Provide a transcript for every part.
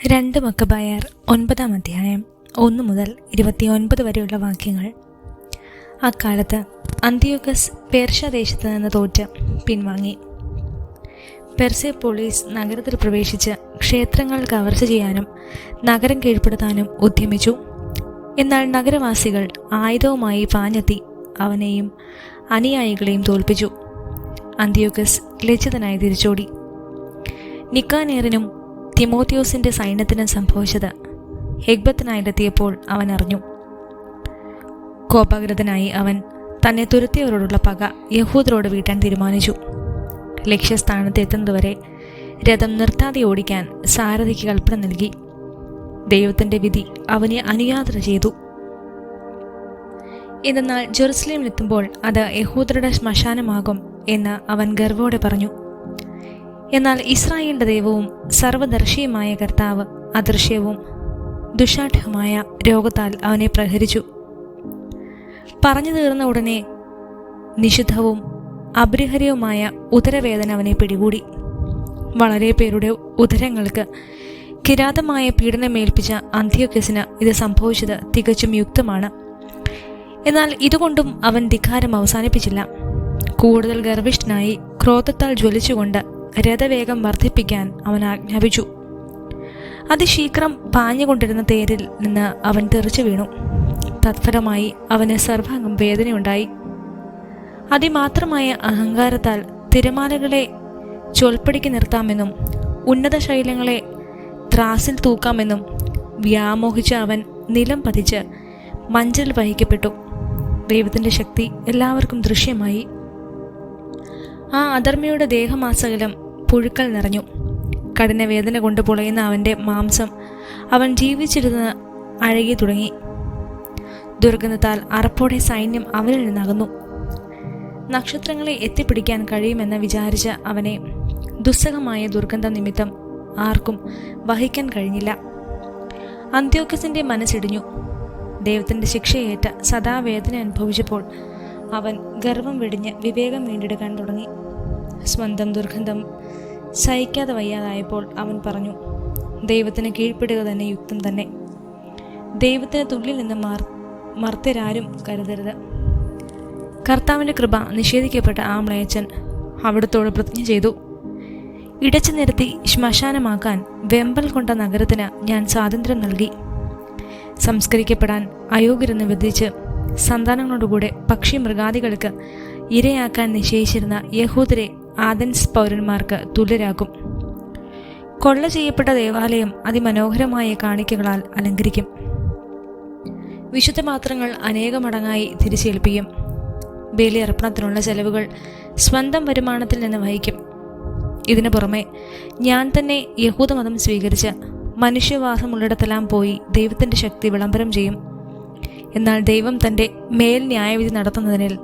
2 മക്കബായർ 9 അധ്യായം 1 മുതൽ 29 വരെയുള്ള വാക്യങ്ങൾ. അക്കാലത്ത് അന്തിയോക്കസ് പേർഷ്യ ദേശത്ത് നിന്ന് തോറ്റ് പിൻവാങ്ങി. പെർസെപ്പോളിസ് നഗരത്തിൽ പ്രവേശിച്ച് ക്ഷേത്രങ്ങൾ കവർച്ച ചെയ്യാനും നഗരം കീഴ്പ്പെടുത്താനും ഉദ്യമിച്ചു. എന്നാൽ നഗരവാസികൾ ആയുധവുമായി പാഞ്ഞെത്തി അവനെയും അനുയായികളെയും തോൽപ്പിച്ചു. അന്തിയോക്കസ് ലജ്ജിതനായി തിരിച്ചോടി. നിക്കാനേറിനും തിമോത്തിയോസിന്റെ സൈന്യത്തിന് സംഭവിച്ചത് എഗ്ബത്തിനായിലെത്തിയപ്പോൾ അവൻ അറിഞ്ഞു. കോപാഗ്രതനായി അവൻ തന്നെ തുരത്തിയവരോടുള്ള പക യഹൂദരോട് വീട്ടാൻ തീരുമാനിച്ചു. ലക്ഷ്യസ്ഥാനത്ത് എത്തുന്നതുവരെ രഥം നിർത്താതെ ഓടിക്കാൻ സാരഥിക്ക് കൽപ്പന നൽകി. ദൈവത്തിന്റെ വിധി അവനെ അനുയാത്ര ചെയ്തു. എന്നാൽ ജെറുസലേമിലെത്തുമ്പോൾ അത് യഹൂദരുടെ ശ്മശാനമാകും എന്ന് അവൻ ഗർവോടെ പറഞ്ഞു. എന്നാൽ ഇസ്രായേലിന്റെ ദൈവവും സർവദർശിയുമായ കർത്താവ് അദൃശ്യവും ദുഷാഠ്യമായ രോഗത്താൽ അവനെ പ്രഹരിച്ചു. പറഞ്ഞു തീർന്ന ഉടനെ നിഷിദ്ധവും അപരിഹര്യവുമായ ഉദരവേദന അവനെ പിടികൂടി. വളരെ പേരുടെ ഉദരങ്ങൾക്ക് കിരാതമായ പീഡനമേൽപ്പിച്ച അന്തിയോക്കസിന് ഇത് സംഭവിച്ചത് തികച്ചും യുക്തമാണ്. എന്നാൽ ഇതുകൊണ്ടും അവൻ ധിക്കാരം അവസാനിപ്പിച്ചില്ല. കൂടുതൽ ഗർവിഷ്ഠനായി ക്രോധത്താൽ ജ്വലിച്ചുകൊണ്ട് രഥവേഗം വർദ്ധിപ്പിക്കാൻ അവൻ ആജ്ഞാപിച്ചു. അതിശീഘ്രം പാഞ്ഞുകൊണ്ടിരുന്ന തേരിൽ നിന്ന് അവൻ തെറിച്ചു വീണു. തത്ഫലമായി അവന് സർവാംഗം വേദനയുണ്ടായി. അതിമാത്രമായ അഹങ്കാരത്താൽ തിരമാലകളെ ചൊൽപ്പടിക്ക് നിർത്താമെന്നും ഉന്നത ശൈലങ്ങളെ ത്രാസിൽ തൂക്കാമെന്നും വ്യാമോഹിച്ച അവൻ നിലം പതിച്ച് മഞ്ചിൽ വഹിക്കപ്പെട്ടു. ദൈവത്തിൻ്റെ ശക്തി എല്ലാവർക്കും ദൃശ്യമായി. ആ അധർമ്മിയുടെ ദേഹമാസകലം പുഴുക്കൾ നിറഞ്ഞു. കഠിനവേദന കൊണ്ട് പൊളയുന്ന അവൻ്റെ മാംസം അവൻ ജീവിച്ചിരുന്ന് അഴകി തുടങ്ങി. ദുർഗന്ധത്താൽ അറപ്പോടെ സൈന്യം അവനിൽ നിന്നകന്നു. നക്ഷത്രങ്ങളെ എത്തിപ്പിടിക്കാൻ കഴിയുമെന്ന് വിചാരിച്ച അവനെ ദുസ്സഹമായ ദുർഗന്ധ നിമിത്തം ആർക്കും വഹിക്കാൻ കഴിഞ്ഞില്ല. അന്ത്യോക്കസിന്റെ മനസ്സിടിഞ്ഞു. ദൈവത്തിൻ്റെ ശിക്ഷയേറ്റ സദാ വേദന അനുഭവിച്ചപ്പോൾ അവൻ ഗർവം വെടിഞ്ഞ് വിവേകം വീണ്ടെടുക്കാൻ തുടങ്ങി. സ്വന്തം ദുർഗന്ധം സഹിക്കാതെ വയ്യാതായപ്പോൾ അവൻ പറഞ്ഞു, ദൈവത്തിന് കീഴ്പ്പെടുക തന്നെ യുക്തം തന്നെ. ദൈവത്തിന് തുള്ളിൽ നിന്ന് മർത്യരാരും കരുതരുത്. കർത്താവിൻ്റെ കൃപ നിഷേധിക്കപ്പെട്ട ആ മ്ലേച്ഛൻ അവിടുത്തോട് പ്രതിജ്ഞ ചെയ്തു, ഇടച്ചു നിരത്തി ശ്മശാനമാക്കാൻ വെമ്പൽ കൊണ്ട നഗരത്തിന് ഞാൻ സ്വാതന്ത്ര്യം നൽകി. സംസ്കരിക്കപ്പെടാൻ അയോഗ്യരെന്ന് വിധിച്ച് സന്താനങ്ങളോടുകൂടെ പക്ഷി മൃഗാദികൾക്ക് ഇരയാക്കാൻ നിശ്ചയിച്ചിരുന്ന യഹൂദരെ ആഥൻസ് പൗരന്മാർക്ക് തുല്യരാക്കും. കൊള്ള ചെയ്യപ്പെട്ട ദേവാലയം അതിമനോഹരമായ കാണിക്കകളാൽ അലങ്കരിക്കും. വിശുദ്ധപാത്രങ്ങൾ അനേകമടങ്ങായി തിരിച്ചേൽപ്പിക്കും. ബലിയർപ്പണത്തിനുള്ള ചെലവുകൾ സ്വന്തം വരുമാനത്തിൽ നിന്ന് വഹിക്കും. ഇതിനു പുറമെ ഞാൻ തന്നെ യഹൂദമതം സ്വീകരിച്ച് മനുഷ്യവാസമുള്ളിടത്തെല്ലാം പോയി ദൈവത്തിൻ്റെ ശക്തി വിളംബരം ചെയ്യും. എന്നാൽ ദൈവം തൻ്റെ മേൽ ന്യായവിധി നടത്തുന്നതിനിൽ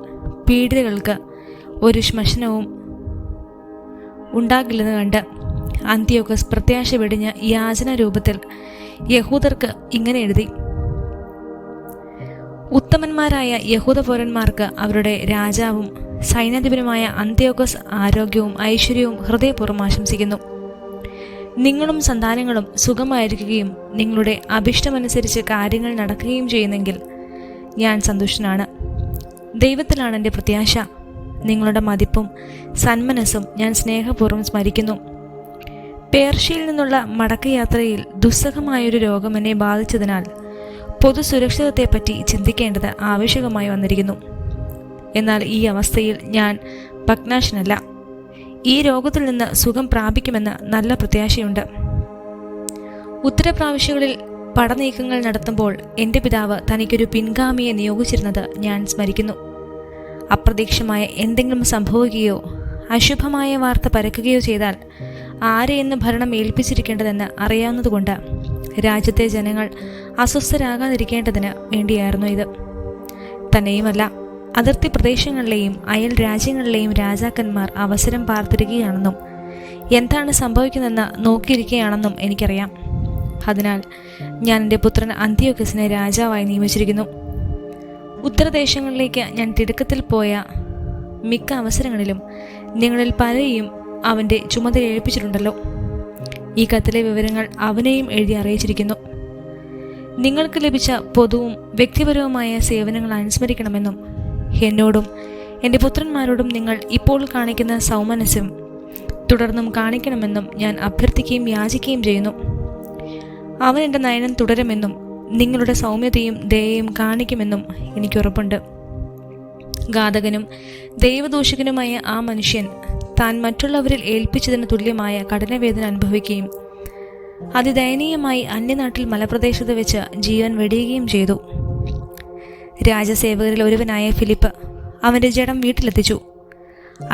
പീഡിതകൾക്ക് ഒരു ശ്മശനവും ഉണ്ടാകില്ലെന്ന് കണ്ട് അന്തിയോക്കസ് പ്രത്യാശ വെടിഞ്ഞ യാചന രൂപത്തിൽ യഹൂദർക്ക് ഇങ്ങനെ എഴുതി: ഉത്തമന്മാരായ യഹൂദ പൗരന്മാർക്ക് അവരുടെ രാജാവും സൈന്യാധിപനുമായ അന്ത്യോക്കസ് ആരോഗ്യവും ഐശ്വര്യവും ഹൃദയപൂർവ്വം ആശംസിക്കുന്നു. നിങ്ങളും സന്താനങ്ങളും സുഖമായിരിക്കുകയും നിങ്ങളുടെ അഭിഷ്ടമനുസരിച്ച് കാര്യങ്ങൾ നടക്കുകയും ചെയ്യുന്നെങ്കിൽ ഞാൻ സന്തുഷ്ടനാണ്. ദൈവത്തിലാണ് എൻ്റെ പ്രത്യാശ. നിങ്ങളുടെ മതിപ്പും സന്മനസ്സും ഞാൻ സ്നേഹപൂർവ്വം സ്മരിക്കുന്നു. പേർഷ്യയിൽ നിന്നുള്ള മടക്കയാത്രയിൽ ദുസ്സഹമായൊരു രോഗം എന്നെ ബാധിച്ചതിനാൽ പൊതുസുരക്ഷിതത്തെപ്പറ്റി ചിന്തിക്കേണ്ടത് ആവശ്യകമായി വന്നിരിക്കുന്നു. എന്നാൽ ഈ അവസ്ഥയിൽ ഞാൻ ഭഗ്നാശനല്ല. ഈ രോഗത്തിൽ നിന്ന് സുഖം പ്രാപിക്കുമെന്ന് നല്ല പ്രത്യാശയുണ്ട്. ഉത്തരപ്രാവശ്യങ്ങളിൽ പടനീക്കങ്ങൾ നടത്തുമ്പോൾ എൻ്റെ പിതാവ് തനിക്കൊരു പിൻഗാമിയെ നിയോഗിച്ചിരുന്നത് ഞാൻ സ്മരിക്കുന്നു. അപ്രതീക്ഷിതമായ എന്തെങ്കിലും സംഭവിക്കുകയോ അശുഭമായ വാർത്ത പരക്കുകയോ ചെയ്താൽ ആരെയെന്ന് ഭരണം ഏൽപ്പിച്ചിരിക്കേണ്ടതെന്ന് അറിയാവുന്നതുകൊണ്ട് രാജ്യത്തെ ജനങ്ങൾ അസ്വസ്ഥരാകാതിരിക്കേണ്ടതിന് വേണ്ടിയായിരുന്നു ഇത്. തന്നെയുമല്ല, അതിർത്തി പ്രദേശങ്ങളിലെയും അയൽ രാജ്യങ്ങളിലെയും രാജാക്കന്മാർ അവസരം പാർത്തിരിക്കുകയാണെന്നും എന്താണ് സംഭവിക്കുന്നതെന്ന് നോക്കിയിരിക്കുകയാണെന്നും എനിക്കറിയാം. അതിനാൽ ഞാൻ എൻ്റെ പുത്രൻ അന്തിയോക്കസിനെ രാജാവായി നിയമിച്ചിരിക്കുന്നു. ഉത്തരദേശങ്ങളിലേക്ക് ഞാൻ തിടുക്കത്തിൽ പോയ മിക്ക അവസരങ്ങളിലും നിങ്ങളിൽ പലരെയും അവൻ്റെ ചുമതല ഏൽപ്പിച്ചിട്ടുണ്ടല്ലോ. ഈ കത്തിലെ വിവരങ്ങൾ അവനെയും എഴുതി അറിയിച്ചിരിക്കുന്നു. നിങ്ങൾക്ക് ലഭിച്ച പൊതുവും വ്യക്തിപരവുമായ സേവനങ്ങൾ അനുസ്മരിക്കണമെന്നും എന്നോടും എൻ്റെ പുത്രന്മാരോടും നിങ്ങൾ ഇപ്പോൾ കാണിക്കുന്ന സൗമനസ്യം തുടർന്നും കാണിക്കണമെന്നും ഞാൻ അഭ്യർത്ഥിക്കുകയും യാചിക്കുകയും ചെയ്യുന്നു. അവൻ എൻ്റെ നയനം തുടരുമെന്നും നിങ്ങളുടെ സൗമ്യതയും ദയയും കാണിക്കുമെന്നും എനിക്കുറപ്പുണ്ട്. ഘാതകനും ദൈവദൂഷകനുമായ ആ മനുഷ്യൻ താൻ മറ്റുള്ളവരിൽ ഏൽപ്പിച്ചതിന് തുല്യമായ കഠിനവേദന അനുഭവിക്കുകയും അതിദയനീയമായി അന്യനാട്ടിൽ മലപ്രദേശത്ത് വെച്ച് ജീവൻ വെടിയുകയും ചെയ്തു. രാജസേവകരിൽ ഒരുവനായ ഫിലിപ്പ് അവൻ്റെ ജഡം വീട്ടിലെത്തിച്ചു.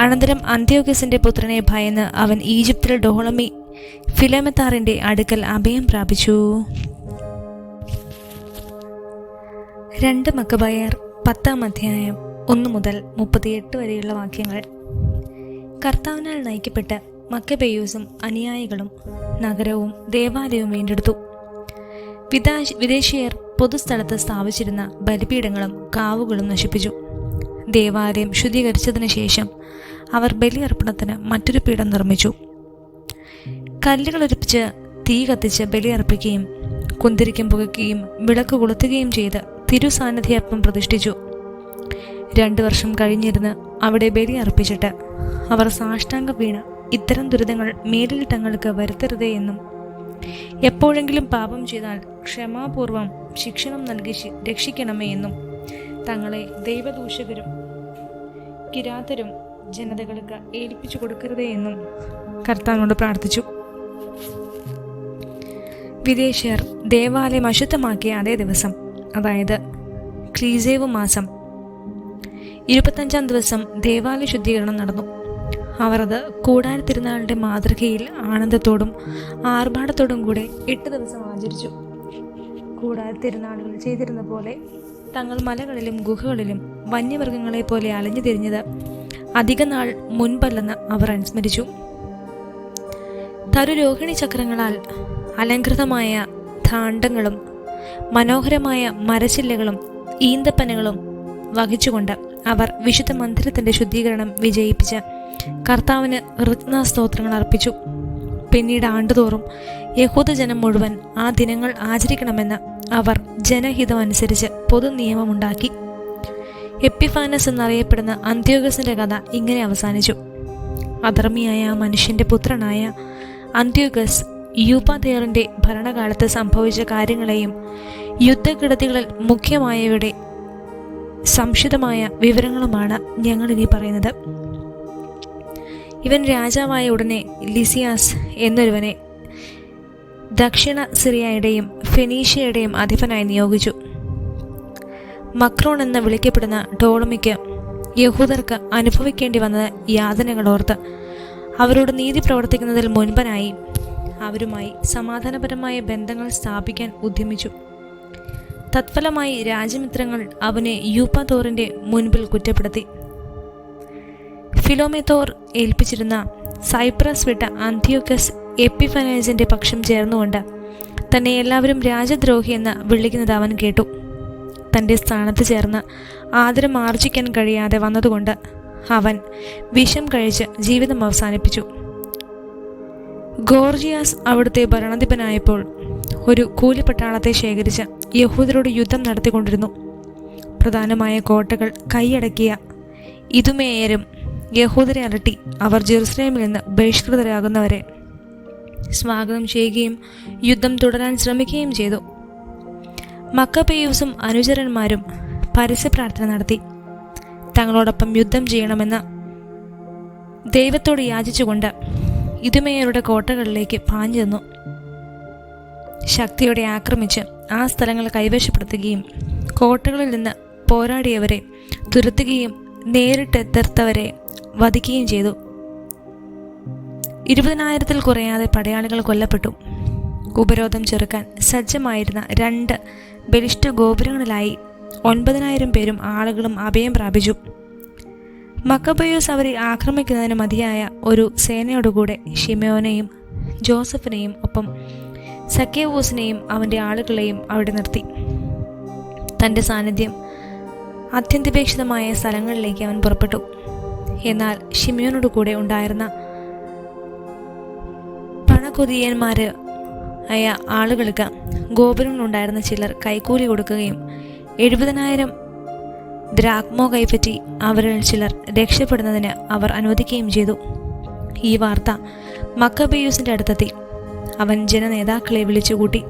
അനന്തരം അന്ത്യോക്യസിന്റെ പുത്രനെ ഭയന്ന് അവൻ ഈജിപ്തിൽ ഡോളമി ഫിലോമെത്താറിന്റെ അടുക്കൽ അഭയം പ്രാപിച്ചു. 2 മക്കബായർ 10-ാം അധ്യായം 1 മുതൽ 38 വരെയുള്ള വാക്യങ്ങൾ. കർത്താവിനാൽ നയിക്കപ്പെട്ട് മക്കബേയൂസും അനുയായികളും നഗരവും ദേവാലയവും വീണ്ടെടുത്തു. വിദേശീയർ പൊതുസ്ഥലത്ത് സ്ഥാപിച്ചിരുന്ന ബലിപീഠങ്ങളും കാവുകളും നശിപ്പിച്ചു. ദേവാലയം ശുദ്ധീകരിച്ചതിന് ശേഷം അവർ ബലിയർപ്പണത്തിന് മറ്റൊരു പീഠം നിർമ്മിച്ചു. കല്ലുകളൊരുപ്പിച്ച് തീ കത്തിച്ച് ബലിയർപ്പിക്കുകയും കുന്തിരിക്കം പുകയ്ക്കുകയും വിളക്ക് കൊളുത്തുകയും ചെയ്ത് തിരുസാന്നിധ്യാത്മം പ്രതിഷ്ഠിച്ചു. 2 വർഷം കഴിഞ്ഞിരുന്ന് അവിടെ ബലിയർപ്പിച്ചിട്ട് അവർ സാഷ്ടാംഗം വീണ് ഇത്തരം ദുരിതങ്ങൾ മേലിൽ തങ്ങൾക്ക് വരുത്തരുതേ എന്നും എപ്പോഴെങ്കിലും പാപം ചെയ്താൽ ക്ഷമാപൂർവം ശിക്ഷണം നൽകി രക്ഷിക്കണമേ എന്നും തങ്ങളെ ദൈവദൂഷകരും കിരാതരും ജനതകൾക്ക് ഏൽപ്പിച്ചു കൊടുക്കരുതേ എന്നും കർത്താവിനോട് പ്രാർത്ഥിച്ചു. വിദേശീയർ ദേവാലയം അശുദ്ധമാക്കിയ അതേ ദിവസം, അതായത് ക്ലീസേവ് മാസം 25-ാം ദിവസം ദേവാലയ ശുദ്ധീകരണം നടന്നു. അവർ അത് കൂടാര തിരുനാളിൻ്റെ മാതൃകയിൽ ആനന്ദത്തോടും ആർഭാടത്തോടും കൂടെ 8 ദിവസം ആചരിച്ചു. കൂടാര തിരുനാളുകൾ ചെയ്തിരുന്ന പോലെ തങ്ങൾ മലകളിലും ഗുഹകളിലും വന്യമൃഗങ്ങളെ പോലെ അലഞ്ഞു തിരിഞ്ഞത് അധിക നാൾ മുൻപല്ലെന്ന് അവർ അനുസ്മരിച്ചു. തരുരോഹിണി ചക്രങ്ങളാൽ അലങ്കൃതമായ ധാണ്ഡങ്ങളും മനോഹരമായ മരച്ചില്ലകളും ഈന്തപ്പനകളും വഹിച്ചുകൊണ്ട് അവർ വിശുദ്ധ മന്ദിരത്തിൻ്റെ ശുദ്ധീകരണം വിജയിപ്പിച്ച് കർത്താവിന് കൃതജ്ഞതാസ്തോത്രങ്ങൾ അർപ്പിച്ചു. പിന്നീട് ആണ്ടുതോറും യഹൂദജനം മുഴുവൻ ആ ദിനങ്ങൾ ആചരിക്കണമെന്ന് അവർ ജനഹിതം അനുസരിച്ച് പൊതു നിയമമുണ്ടാക്കി. എപ്പിഫാനസ് എന്നറിയപ്പെടുന്ന അന്ത്യോക്കസിന്റെ കഥ ഇങ്ങനെ അവസാനിച്ചു. അധർമ്മിയായ ആ മനുഷ്യന്റെ പുത്രനായ അന്ത്യോക്കസ് യൂപ്പാതേറിന്റെ ഭരണകാലത്ത് സംഭവിച്ച കാര്യങ്ങളെയും യുദ്ധക്കെടുതികളിൽ മുഖ്യമായവയുടെ സംക്ഷിപ്തമായ വിവരങ്ങളുമാണ് ഞങ്ങളിനി പറയുന്നത്. ഇവൻ രാജാവായ ഉടനെ ലിസിയാസ് എന്നൊരുവനെ ദക്ഷിണ സിറിയയുടെയും ഫെനീഷ്യയുടെയും അധിപനായി നിയോഗിച്ചു. മക്രോൺ എന്ന് വിളിക്കപ്പെടുന്ന ടോളമിക്ക് യഹൂദർക്ക് അനുഭവിക്കേണ്ടി വന്ന യാതനകളോർത്ത് അവരോട് നീതി പ്രവർത്തിക്കുന്നതിൽ മുൻപനായി അവരുമായി സമാധാനപരമായ ബന്ധങ്ങൾ സ്ഥാപിക്കാൻ ഉദ്യമിച്ചു. തത്ഫലമായി രാജമിത്രങ്ങൾ അവനെ യൂപ്പാതോറിന്റെ മുൻപിൽ കുറ്റപ്പെടുത്തി. ഫിലോമെത്തോർ ഏൽപ്പിച്ചിരുന്ന സൈപ്രസ് വിട്ട അന്ത്യോക്കസ് എപ്പിഫനേസിന്റെ പക്ഷം ചേർന്നുകൊണ്ട് തന്നെ എല്ലാവരും രാജദ്രോഹി എന്ന് വിളിക്കുന്നത് അവൻ കേട്ടു. തൻ്റെ സ്ഥാനത്ത് ചേർന്ന് ആദരം ആർജിക്കാൻ കഴിയാതെ വന്നതുകൊണ്ട് അവൻ വിഷം കഴിച്ച് ജീവിതം അവസാനിപ്പിച്ചു. ഗോർജിയാസ് അവിടുത്തെ ഭരണാധിപനായപ്പോൾ ഒരു കൂലിപ്പട്ടാളത്തെ ശേഖരിച്ച് യഹൂദരോട് യുദ്ധം നടത്തിക്കൊണ്ടിരുന്നു. പ്രധാനമായ കോട്ടകൾ കൈയടക്കിയ ഇതുമേയരും യഹൂദരെ അലട്ടി അവർ ജെറുസലേമിൽ നിന്ന് ബഹിഷ്കൃതരാകുന്നവരെ സ്വാഗതം ചെയ്യുകയും യുദ്ധം തുടരാൻ ശ്രമിക്കുകയും ചെയ്തു. മക്കബേയൂസും അനുചരന്മാരും പരസ്യപ്രാർത്ഥന നടത്തി തങ്ങളോടൊപ്പം യുദ്ധം ചെയ്യണമെന്ന് ദൈവത്തോട് യാചിച്ചുകൊണ്ട് ഇതുമേയരുടെ കോട്ടകളിലേക്ക് പാഞ്ഞു ചെന്നു. ശക്തിയോടെ ആക്രമിച്ച് ആ സ്ഥലങ്ങൾ കൈവശപ്പെടുത്തുകയും കോട്ടകളിൽ നിന്ന് പോരാടിയവരെ തുരത്തുകയും നേരിട്ട് എതിർത്തവരെ വധിക്കുകയും ചെയ്തു. 20,000-ൽ കുറയാതെ പടയാളികൾ കൊല്ലപ്പെട്ടു. ഉപരോധം ചെറുക്കാൻ സജ്ജമായിരുന്ന 2 ബലിഷ്ഠ ഗോപുരങ്ങളിലായി 9,000 പേരും ആളുകളും അഭയം പ്രാപിച്ചു. മക്കബേയൂസ് അവരെ ആക്രമിക്കുന്നതിന് മതിയായ ഒരു സേനയോടുകൂടെ ഷിമയോനെയും ജോസഫിനെയും ഒപ്പം സക്കേവൂസിനെയും അവൻ്റെ ആളുകളെയും അവിടെ നിർത്തി. തൻ്റെ സാന്നിധ്യം അത്യന്താപേക്ഷിതമായ സ്ഥലങ്ങളിലേക്ക് അവൻ പുറപ്പെട്ടു. എന്നാൽ ഷിമയോനോട് കൂടെ ഉണ്ടായിരുന്ന യുദ്ധക്കൊതിയന്മാരായ ആളുകൾക്ക് ഗോപുരങ്ങളുണ്ടായിരുന്ന ചിലർ കൈക്കൂലി കൊടുക്കുകയും 70,000 ദ്രാഗ്മോ കൈപ്പറ്റി അവരിൽ ചിലർ രക്ഷപ്പെടുന്നതിന് അവർ അനുവദിക്കുകയും ചെയ്തു. ഈ വാർത്ത മക്കബേയൂസിൻ്റെ അടുത്തെത്തി. അവൻ ജനനേതാക്കളെ വിളിച്ചുകൂട്ടി.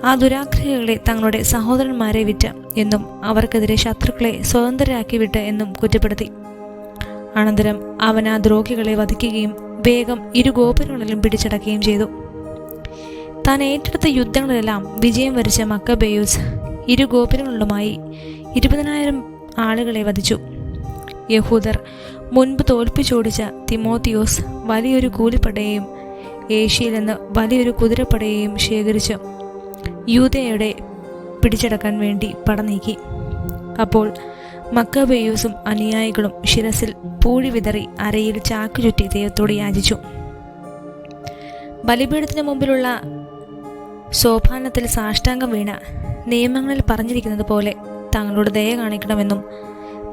ആ ദുരാഗ്രഹികളെ തങ്ങളുടെ സഹോദരന്മാരെ വിറ്റ് എന്നും അവർക്കെതിരെ ശത്രുക്കളെ സ്വതന്ത്രരാക്കി വിട്ട് എന്നും കുറ്റപ്പെടുത്തി. അനന്തരം അവൻ ആ ദ്രോഹികളെ വധിക്കുകയും വേഗം 2 ഗോപുരങ്ങളിലും പിടിച്ചടക്കുകയും ചെയ്തു. താൻ ഏറ്റെടുത്ത യുദ്ധങ്ങളിലെല്ലാം വിജയം വരിച്ച മക്കബേയൂസ് 2 ഗോപുരങ്ങളിലുമായി 20,000 ആളുകളെ വധിച്ചു. യഹൂദർ മുൻപ് തോൽപ്പിച്ചോടിച്ച തിമോത്തിയോസ് വലിയൊരു കൂലിപ്പടയെയും ഏഷ്യയിൽ നിന്ന് വലിയൊരു കുതിരപ്പടയെയും ശേഖരിച്ച് യൂദയയുടെ പിടിച്ചടക്കാൻ വേണ്ടി പട നീക്കി. അപ്പോൾ മക്കബേയൂസും അനുയായികളും ശിരസിൽ പൂഴി വിതറി അരയിൽ ചാക്ക് ചുറ്റി ദൈവത്തോട് യാചിച്ചു. ബലിപീഠത്തിന് മുമ്പിലുള്ള സോപാനത്തിൽ സാഷ്ടാംഗം വീണ നിയമങ്ങളിൽ പറഞ്ഞിരിക്കുന്നത് പോലെ തങ്ങളോട് ദയ കാണിക്കണമെന്നും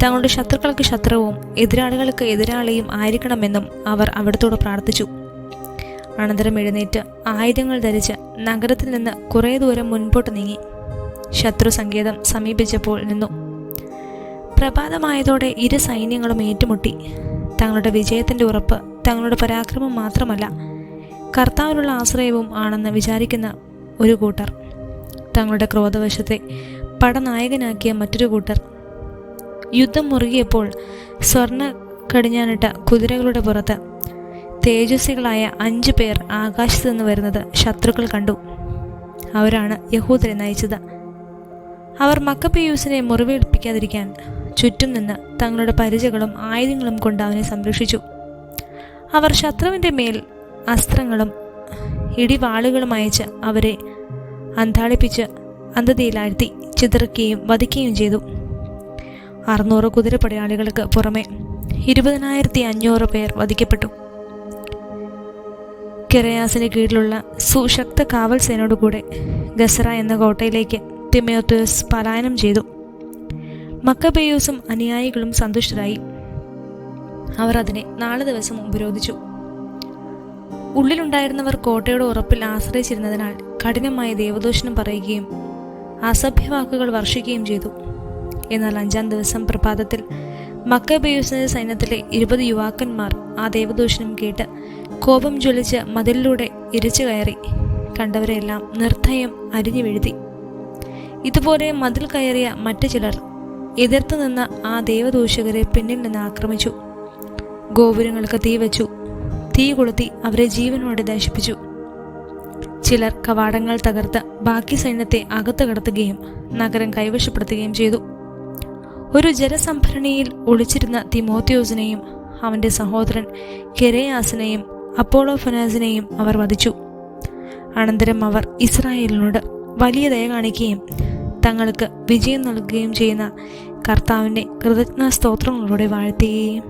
തങ്ങളുടെ ശത്രുക്കൾക്ക് ശത്രുവും എതിരാളികൾക്ക് എതിരാളിയും ആയിരിക്കണമെന്നും അവർ അവിടത്തോട് പ്രാർത്ഥിച്ചു. അനന്തരം എഴുന്നേറ്റ് ആയുധങ്ങൾ ധരിച്ച് നഗരത്തിൽ നിന്ന് കുറേ ദൂരം മുൻപോട്ട് നീങ്ങി. ശത്രു സങ്കേതം സമീപിച്ചപ്പോൾ നിന്നു. പ്രഭാതമായതോടെ 2 സൈന്യങ്ങളും ഏറ്റുമുട്ടി. തങ്ങളുടെ വിജയത്തിൻ്റെ ഉറപ്പ് തങ്ങളുടെ പരാക്രമം മാത്രമല്ല, കർത്താവിലുള്ള ആശ്രയവും ആണെന്ന് വിചാരിക്കുന്ന ഒരു കൂട്ടർ, തങ്ങളുടെ ക്രോധവശത്തെ പടനായകനാക്കിയ മറ്റൊരു കൂട്ടർ. യുദ്ധം മുറുകിയപ്പോൾ സ്വർണ്ണ കടിഞ്ഞാനിട്ട കുതിരകളുടെ പുറത്ത് തേജസ്വികളായ 5 പേർ ആകാശത്തു നിന്ന് വരുന്നത് ശത്രുക്കൾ കണ്ടു. അവരാണ് യഹൂദരെ നയിച്ചത്. അവർ മക്കബേയൂസിനെ മുറിവേൽപ്പിക്കാതിരിക്കാൻ ചുറ്റും നിന്ന് തങ്ങളുടെ പരിചകളും ആയുധങ്ങളും കൊണ്ട് അവനെ സംരക്ഷിച്ചു. അവർ ശത്രുവിൻ്റെ മേൽ അസ്ത്രങ്ങളും ഇടിവാളുകളും അയച്ച് അവരെ അന്താളിപ്പിച്ച് അന്ധതയിലാഴ്ത്തി ചിതറിക്കുകയും വധിക്കുകയും ചെയ്തു. 600 കുതിരപ്പടയാളികൾക്ക് പുറമെ 20,500 പേർ വധിക്കപ്പെട്ടു. കെരയാസിന് കീഴിലുള്ള സുശക്ത കാവൽ സേനയോടുകൂടെ ഗസറ എന്ന കോട്ടയിലേക്ക് തിമോത്തിയോസ് പലായനം ചെയ്തു. മക്കബേയൂസും അനുയായികളും സന്തുഷ്ടരായി. അവർ അതിനെ 4 ദിവസം ഉപരോധിച്ചു. ഉള്ളിലുണ്ടായിരുന്നവർ കോട്ടയുടെ ഉറപ്പിൽ ആശ്രയിച്ചിരുന്നതിനാൽ കഠിനമായ ദൈവദൂഷണം പറയുകയും അസഭ്യവാക്കുകൾ വർഷിക്കുകയും ചെയ്തു. എന്നാൽ 5-ാം ദിവസം പ്രഭാതത്തിൽ മക്കബേയൂസിന്റെ സൈന്യത്തിലെ 20 യുവാക്കന്മാർ ആ ദൈവദൂഷണം കേട്ട് കോപം ജ്വലിച്ച് മതിലിലൂടെ ഇരച്ചു കയറി കണ്ടവരെല്ലാം നിർദ്ധയം അരിഞ്ഞു വീഴ്ത്തി. ഇതുപോലെ മതിൽ കയറിയ മറ്റു ചിലർ എതിർത്തു നിന്ന ആ ദൈവദൂഷകരെ പിന്നിൽ നിന്ന് ആക്രമിച്ചു. ഗോപുരങ്ങൾക്ക് തീ വെച്ചു. തീ കൊളുത്തി അവരെ ജീവനോടെ നശിപ്പിച്ചു. ചിലർ കവാടങ്ങൾ തകർത്ത് ബാക്കി സൈന്യത്തെ അകത്ത് കടത്തുകയും നഗരം കൈവശപ്പെടുത്തുകയും ചെയ്തു. ഒരു ജലസംഭരണിയിൽ ഒളിച്ചിരുന്ന തിമോത്തിയോസിനെയും അവൻ്റെ സഹോദരൻ കെരയാസിനെയും അപ്പോളോഫനാസിനെയും അവർ വധിച്ചു. അനന്തരം അവർ ഇസ്രായേലിനോട് വലിയ ദയ കാണിക്കുകയും തങ്ങൾക്ക് വിജയം നൽകുകയും ചെയ്യുന്ന കർത്താവിൻ്റെ കൃതജ്ഞതാ സ്തോത്രങ്ങളോടെ വാഴ്ത്തുകയും